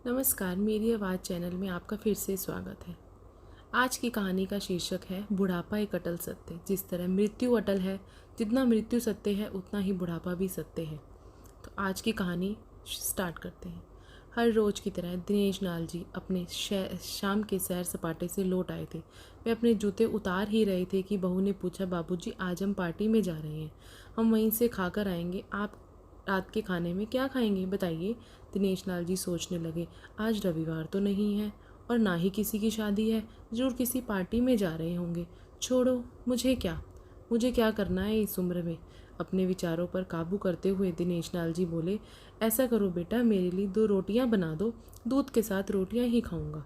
नमस्कार, मेरी आवाज़ चैनल में आपका फिर से स्वागत है। आज की कहानी का शीर्षक है बुढ़ापा एक अटल सत्य। जिस तरह मृत्यु अटल है, जितना मृत्यु सत्य है उतना ही बुढ़ापा भी सत्य है। तो आज की कहानी स्टार्ट करते हैं। हर रोज़ की तरह दिनेश लाल जी अपने शाम के सैर सपाटे से लौट आए थे। वे अपने जूते उतार ही रहे थे कि बहू ने पूछा, बाबूजी आज हम पार्टी में जा रहे हैं, हम वहीं से खाकर आएंगे। आप रात के खाने में क्या खाएंगे बताइए। दिनेश लाल जी सोचने लगे, आज रविवार तो नहीं है और ना ही किसी की शादी है, ज़रूर किसी पार्टी में जा रहे होंगे। छोड़ो, मुझे क्या करना है इस उम्र में। अपने विचारों पर काबू करते हुए दिनेश लाल जी बोले, ऐसा करो बेटा, मेरे लिए 2 रोटियां बना दो, दूध के साथ रोटियां ही खाऊंगा।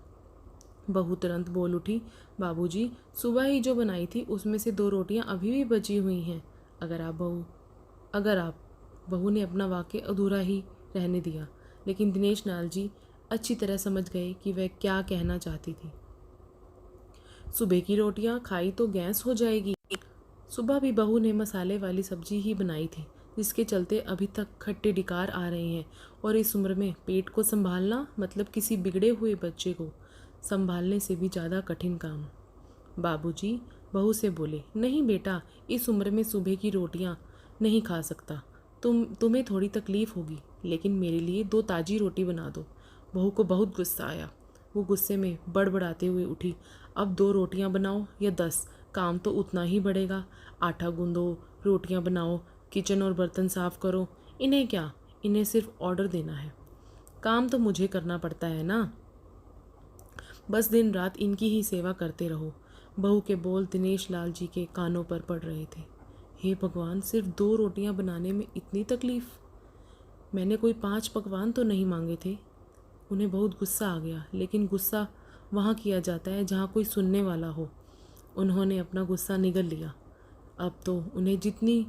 बहू तुरंत बोल उठी, बाबूजी सुबह ही जो बनाई थी उसमें से 2 रोटियां अभी भी बची हुई हैं। अगर आप बहू ने अपना वाक्य अधूरा ही रहने दिया, लेकिन दिनेश लाल जी अच्छी तरह समझ गए कि वह क्या कहना चाहती थी। सुबह की रोटियां खाई तो गैस हो जाएगी। सुबह भी बहू ने मसाले वाली सब्जी ही बनाई थी, जिसके चलते अभी तक खट्टे डिकार आ रहे हैं। और इस उम्र में पेट को संभालना मतलब किसी बिगड़े हुए बच्चे को संभालने से भी ज़्यादा कठिन काम। बाबूजी बहू से बोले, नहीं बेटा, इस उम्र में सुबह की रोटियां नहीं खा सकता। तुम्हें थोड़ी तकलीफ़ होगी, लेकिन मेरे लिए 2 ताज़ी रोटी बना दो। बहू को बहुत गुस्सा आया। वो गुस्से में बड़बड़ाते हुए उठी, अब 2 रोटियां बनाओ या 10, काम तो उतना ही बढ़ेगा। आटा गूंदो, रोटियां बनाओ, किचन और बर्तन साफ करो। इन्हें क्या, इन्हें सिर्फ ऑर्डर देना है। काम तो मुझे करना पड़ता है ना, बस दिन रात इनकी ही सेवा करते रहो। बहू के बोल दिनेश लाल जी के कानों पर पड़ रहे थे। हे भगवान, सिर्फ 2 रोटियां बनाने में इतनी तकलीफ। मैंने कोई 5 पकवान तो नहीं मांगे थे। उन्हें बहुत गुस्सा आ गया, लेकिन गुस्सा वहाँ किया जाता है जहाँ कोई सुनने वाला हो। उन्होंने अपना गुस्सा निगल लिया। अब तो उन्हें जितनी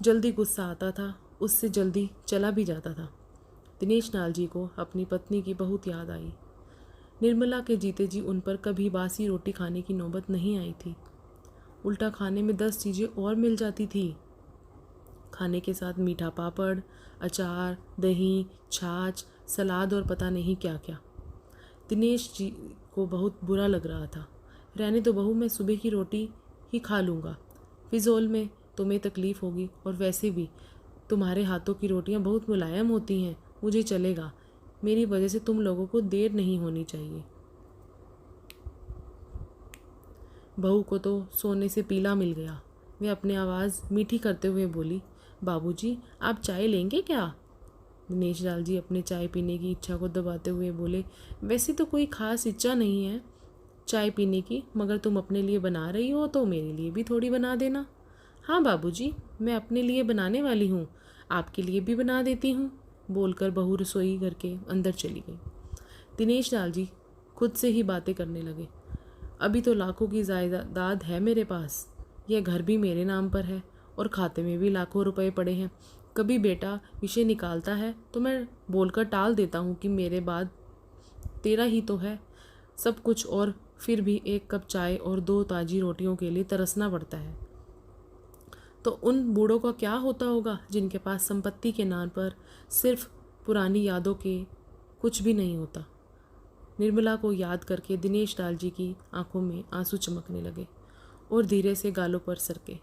जल्दी गुस्सा आता था, उससे जल्दी चला भी जाता था। दिनेश लाल जी को अपनी पत्नी की बहुत याद आई। निर्मला के जीते जी उन पर कभी बासी रोटी खाने की नौबत नहीं आई थी। उल्टा खाने में 10 चीज़ें और मिल जाती थी। खाने के साथ मीठा पापड़, अचार, दही, छाछ, सलाद और पता नहीं क्या क्या। दिनेश जी को बहुत बुरा लग रहा था। रहने दो बहू, मैं सुबह की रोटी ही खा लूँगा। फिजोल में तुम्हें तकलीफ़ होगी, और वैसे भी तुम्हारे हाथों की रोटियां बहुत मुलायम होती हैं। मुझे चलेगा, मेरी वजह से तुम लोगों को देर नहीं होनी चाहिए। बहू को तो सोने से पीला मिल गया। वे अपनी आवाज़ मीठी करते हुए बोली, बाबूजी आप चाय लेंगे क्या। दिनेश लाल जी अपने चाय पीने की इच्छा को दबाते हुए बोले, वैसे तो कोई ख़ास इच्छा नहीं है चाय पीने की, मगर तुम अपने लिए बना रही हो तो मेरे लिए भी थोड़ी बना देना। हाँ बाबूजी, मैं अपने लिए बनाने वाली हूँ, आपके लिए भी बना देती हूँ, बोलकर बहू रसोई घर के अंदर चली गई। दिनेश लाल जी खुद से ही बातें करने लगे। अभी तो लाखों की जायदाद है मेरे पास, यह घर भी मेरे नाम पर है और खाते में भी लाखों रुपए पड़े हैं। कभी बेटा विषय निकालता है तो मैं बोलकर टाल देता हूँ कि मेरे बाद तेरा ही तो है सब कुछ, और फिर भी 1 कप चाय और 2 ताज़ी रोटियों के लिए तरसना पड़ता है। तो उन बूढ़ों का क्या होता होगा जिनके पास संपत्ति के नाम पर सिर्फ पुरानी यादों के कुछ भी नहीं होता। निर्मला को याद करके दिनेश लाल जी की आंखों में आंसू चमकने लगे और धीरे से गालों पर सरके।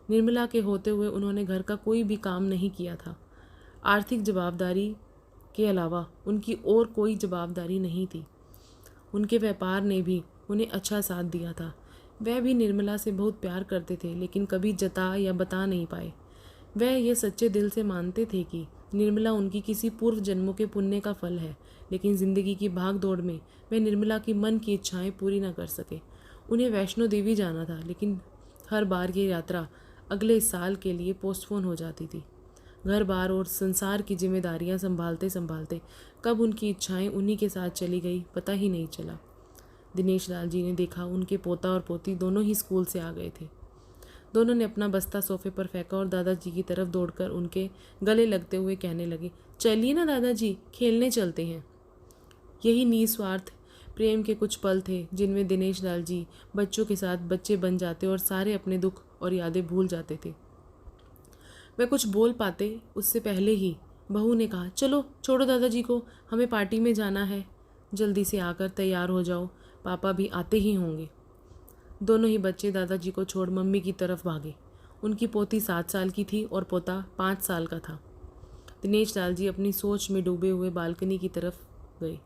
निर्मला के होते हुए उन्होंने घर का कोई भी काम नहीं किया था। आर्थिक जवाबदारी के अलावा उनकी और कोई जवाबदारी नहीं थी। उनके व्यापार ने भी उन्हें अच्छा साथ दिया था। वह भी निर्मला से बहुत प्यार करते थे, लेकिन कभी जता या बता नहीं पाए। वह ये सच्चे दिल से मानते थे कि निर्मला उनकी किसी पूर्व जन्मों के पुण्य का फल है, लेकिन ज़िंदगी की भाग दौड़ में वह निर्मला की मन की इच्छाएं पूरी न कर सके। उन्हें वैष्णो देवी जाना था, लेकिन हर बार ये यात्रा अगले साल के लिए पोस्टपोन हो जाती थी। घर बार और संसार की जिम्मेदारियां संभालते संभालते कब उनकी इच्छाएं उन्हीं के साथ चली गई पता ही नहीं चला। दिनेश लाल जी ने देखा उनके पोता और पोती दोनों ही स्कूल से आ गए थे। दोनों ने अपना बस्ता सोफे पर फेंका और दादाजी की तरफ दौड़कर उनके गले लगते हुए कहने लगे, चलिए ना दादाजी, खेलने चलते हैं। यही निस्वार्थ प्रेम के कुछ पल थे जिनमें दिनेश लाल जी बच्चों के साथ बच्चे बन जाते और सारे अपने दुख और यादें भूल जाते थे। वह कुछ बोल पाते उससे पहले ही बहू ने कहा, चलो छोड़ो दादाजी को, हमें पार्टी में जाना है, जल्दी से आकर तैयार हो जाओ, पापा भी आते ही होंगे। दोनों ही बच्चे दादाजी को छोड़ मम्मी की तरफ भागे। उनकी पोती 7 साल की थी और पोता 5 साल का था। दिनेश लाल जी अपनी सोच में डूबे हुए बालकनी की तरफ गए।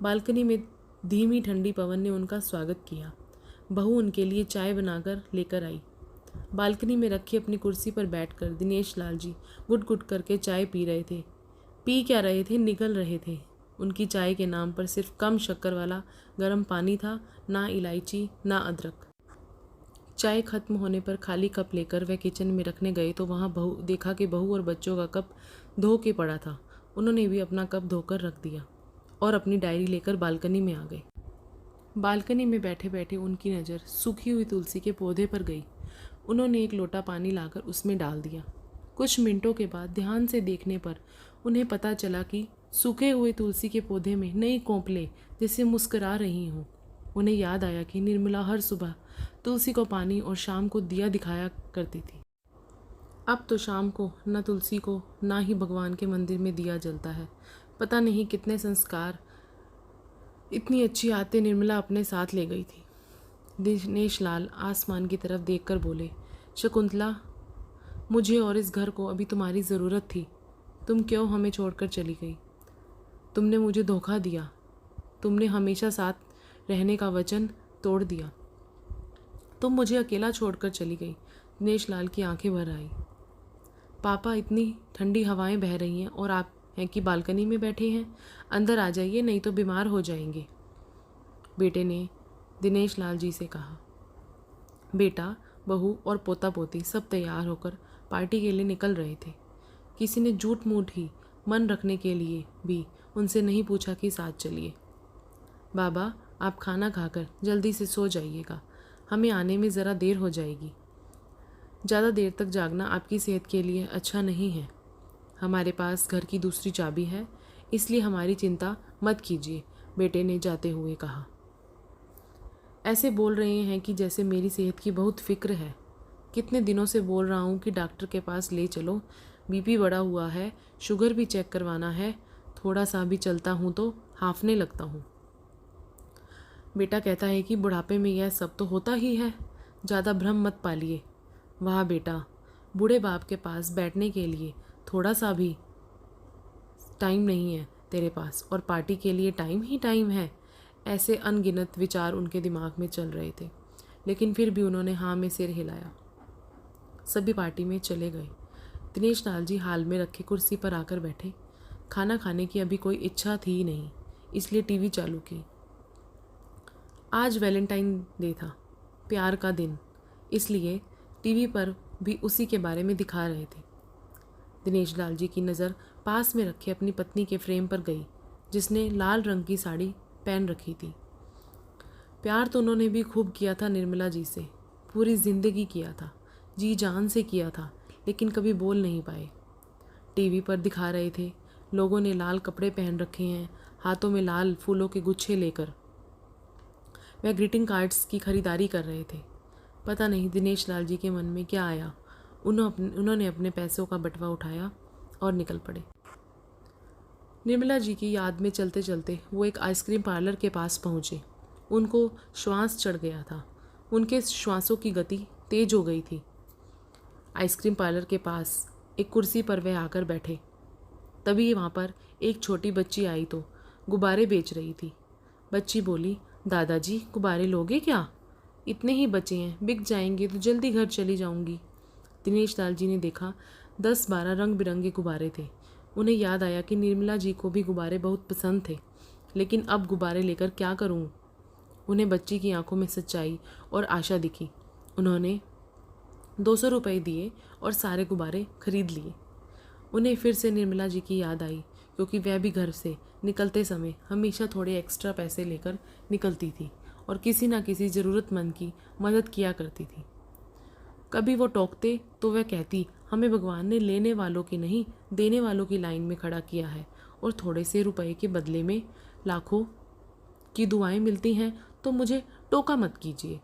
बालकनी में धीमी ठंडी पवन ने उनका स्वागत किया। बहू उनके लिए चाय बनाकर लेकर आई। बालकनी में रखी अपनी कुर्सी पर बैठकर दिनेश लाल जी गुट गुट करके चाय पी रहे थे। पी क्या रहे थे, निगल रहे थे। उनकी चाय के नाम पर सिर्फ कम शक्कर वाला गर्म पानी था, ना इलायची ना अदरक। चाय खत्म होने पर खाली कप लेकर वह किचन में रखने गए तो वहाँ देखा कि बहू और बच्चों का कप धो के पड़ा था। उन्होंने भी अपना कप धोकर रख दिया और अपनी डायरी लेकर बालकनी में आ गए। बालकनी में बैठे बैठे उनकी नज़र सूखी हुई तुलसी के पौधे पर गई। उन्होंने एक लोटा पानी लाकर उसमें डाल दिया। कुछ मिनटों के बाद ध्यान से देखने पर उन्हें पता चला कि सूखे हुए तुलसी के पौधे में नई कोंपलें जैसे मुस्करा रही हों। उन्हें याद आया कि निर्मला हर सुबह तुलसी को पानी और शाम को दिया दिखाया करती थी। अब तो शाम को न तुलसी को ना ही भगवान के मंदिर में दिया जलता है। पता नहीं कितने संस्कार, इतनी अच्छी आदतें निर्मला अपने साथ ले गई थी। दिनेश लाल आसमान की तरफ देखकर बोले, शकुंतला, मुझे और इस घर को अभी तुम्हारी ज़रूरत थी। तुम क्यों हमें छोड़कर चली गई? तुमने मुझे धोखा दिया। तुमने हमेशा साथ रहने का वचन तोड़ दिया। तुम मुझे अकेला छोड़कर चली गई। दिनेश लाल की आंखें भर आई। पापा, इतनी ठंडी हवाएं बह रही हैं और आप हैं कि बालकनी में बैठे हैं। अंदर आ जाइए, नहीं तो बीमार हो जाएंगे। बेटे ने दिनेश लाल जी से कहा। बेटा, बहू और पोता पोती सब तैयार होकर पार्टी के लिए निकल रहे थे। किसी ने झूठ मूठ ही मन रखने के लिए भी उनसे नहीं पूछा कि साथ चलिए। बाबा, आप खाना खाकर जल्दी से सो जाइएगा, हमें आने में ज़रा देर हो जाएगी। ज़्यादा देर तक जागना आपकी सेहत के लिए अच्छा नहीं है। हमारे पास घर की दूसरी चाबी है, इसलिए हमारी चिंता मत कीजिए, बेटे ने जाते हुए कहा। ऐसे बोल रहे हैं कि जैसे मेरी सेहत की बहुत फिक्र है। कितने दिनों से बोल रहा हूँ कि डॉक्टर के पास ले चलो, बीपी बढ़ा हुआ है, शुगर भी चेक करवाना है। थोड़ा सा भी चलता हूँ तो हांफने लगता हूँ। बेटा कहता है कि बुढ़ापे में यह सब तो होता ही है, ज़्यादा भ्रम मत पालिए। वाह बेटा, बूढ़े बाप के पास बैठने के लिए थोड़ा सा भी टाइम नहीं है तेरे पास, और पार्टी के लिए टाइम ही टाइम है। ऐसे अनगिनत विचार उनके दिमाग में चल रहे थे, लेकिन फिर भी उन्होंने हाँ में सिर हिलाया। सभी पार्टी में चले गए। दिनेश लाल जी हाल में रखे कुर्सी पर आकर बैठे। खाना खाने की अभी कोई इच्छा थी नहीं, इसलिए टीवी चालू की। आज वैलेंटाइन डे था, प्यार का दिन, इसलिए टीवी पर भी उसी के बारे में दिखा रहे थे। दिनेश लाल जी की नज़र पास में रखे अपनी पत्नी के फ्रेम पर गई, जिसने लाल रंग की साड़ी पहन रखी थी। प्यार तो उन्होंने भी खूब किया था निर्मला जी से, पूरी ज़िंदगी किया था, जी जान से किया था, लेकिन कभी बोल नहीं पाए। टीवी पर दिखा रहे थे, लोगों ने लाल कपड़े पहन रखे हैं, हाथों में लाल फूलों के गुच्छे लेकर वह ग्रीटिंग कार्ड्स की खरीदारी कर रहे थे। पता नहीं दिनेश लाल जी के मन में क्या आया। उन्होंने अपने पैसों का बटवा उठाया और निकल पड़े। निर्मला जी की याद में चलते चलते वो एक आइसक्रीम पार्लर के पास पहुँचे। उनको श्वास चढ़ गया था, उनके श्वासों की गति तेज हो गई थी। आइसक्रीम पार्लर के पास एक कुर्सी पर वह आकर बैठे। तभी वहाँ पर एक छोटी बच्ची आई तो गुब्बारे बेच रही थी। बच्ची बोली, दादाजी गुब्बारे लोगे क्या? इतने ही बचे हैं, बिक जाएंगे तो जल्दी घर चली जाऊंगी। दिनेश लाल जी ने देखा 10-12 रंग बिरंगे गुब्बारे थे। उन्हें याद आया कि निर्मला जी को भी गुब्बारे बहुत पसंद थे, लेकिन अब गुब्बारे लेकर क्या करूं? उन्हें बच्ची की आंखों में सच्चाई और आशा दिखी। उन्होंने 200 रुपये दिए और सारे गुब्बारे खरीद लिए। उन्हें फिर से निर्मला जी की याद आई, क्योंकि वह भी घर से निकलते समय हमेशा थोड़े एक्स्ट्रा पैसे लेकर निकलती थी और किसी न किसी ज़रूरतमंद की मदद किया करती थी। कभी वो टोकते तो वह कहती, हमें भगवान ने लेने वालों की नहीं, देने वालों की लाइन में खड़ा किया है, और थोड़े से रुपए के बदले में लाखों की दुआएं मिलती हैं, तो मुझे टोका मत कीजिए।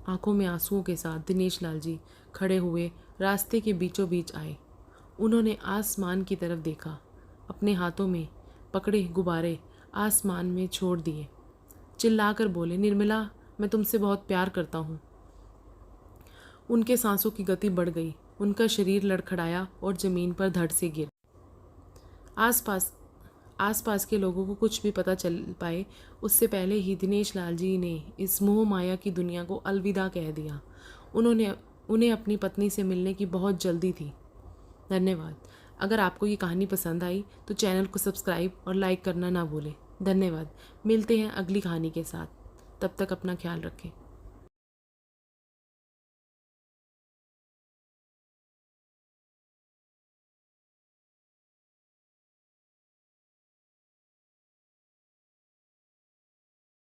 आंखों में आंसुओं के साथ दिनेश लाल जी खड़े हुए रास्ते के बीचों बीच आए उन्होंने आसमान की तरफ देखा, अपने हाथों में पकड़े गुब्बारे आसमान में छोड़ दिए। चिल्लाकर बोले, निर्मला, मैं तुमसे बहुत प्यार करता हूँ। उनके सांसों की गति बढ़ गई, उनका शरीर लड़खड़ाया और जमीन पर धड़ से गिर। आसपास के लोगों को कुछ भी पता चल पाए उससे पहले ही दिनेश लाल जी ने इस मोह माया की दुनिया को अलविदा कह दिया। उन्हें अपनी पत्नी से मिलने की बहुत जल्दी थी। धन्यवाद। अगर आपको ये कहानी पसंद आई तो चैनल को सब्सक्राइब और लाइक करना ना भूलें। धन्यवाद। मिलते हैं अगली कहानी के साथ। तब तक अपना ख्याल रखें।